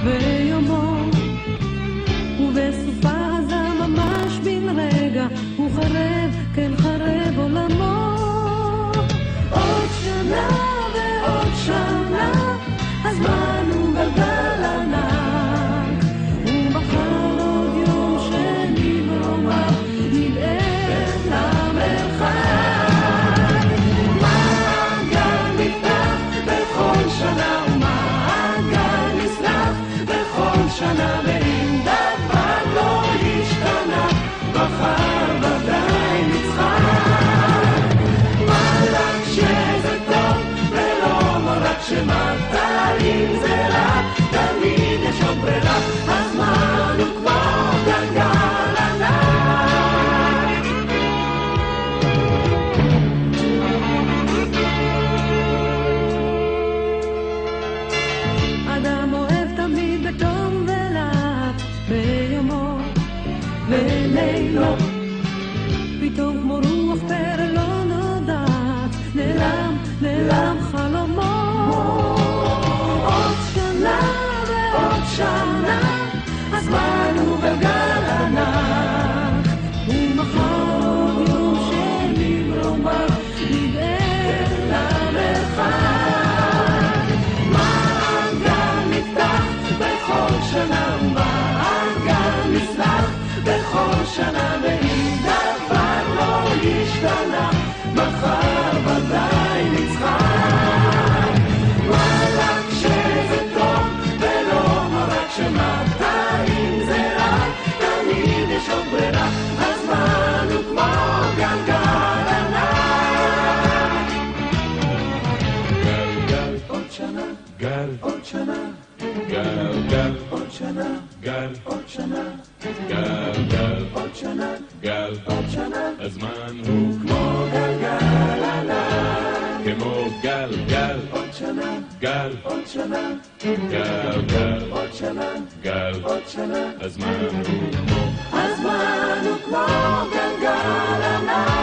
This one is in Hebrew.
ויומו, ובסופה זה ממש בן רגע, הוא חרב, כן חרב עולמו. עוד שנה ועוד שנה, הזמן הוא גלגל ענק, ומחר עוד יום שני ברומר, נדעת למרחק. מעגל נפתח בכל שנה, ומעגל נסלח בכל שנה, ואם דבר לא השתנה, מחר ודאי נצחק. מלך שזה טוב ולא רק שמטרים זה רע, תמיד יש עוד ברירה, הזמן הוא כמו גלגל ענק. אדם אוהב תמיד בתום ולאט, ביומו ולילות, פתאום כמו רוח פרא לא נודעת, נעלם חלומו. עוד שנה ועוד שנה, הזמן הוא גלגל ענק, ומחר עוד יום שני ברומר, נדעת למרחק. מעגל נפתח בכל שנה, ומעגל נסלח בכל שנה, ואם דבר לא השתנה, מחר ודאי נצחק. וואלה כשזה טוב ולא רק שמטעים זה רע, תמיד יש עוד ברירה, הזמן הוא כמו גלגל ענק. גל עוד שנה, גל עוד שנה, גל גל עוד שנה, גל עוד שנה, גל גל עוד שנה, גל עוד שנה, הזמן הוא כמו גלגל ענק. כמו גל גל עוד שנה, גל עוד שנה, גל גל עוד שנה, גל עוד שנה, הזמן הוא כמו הזמן הוא כמו גלגל ענק.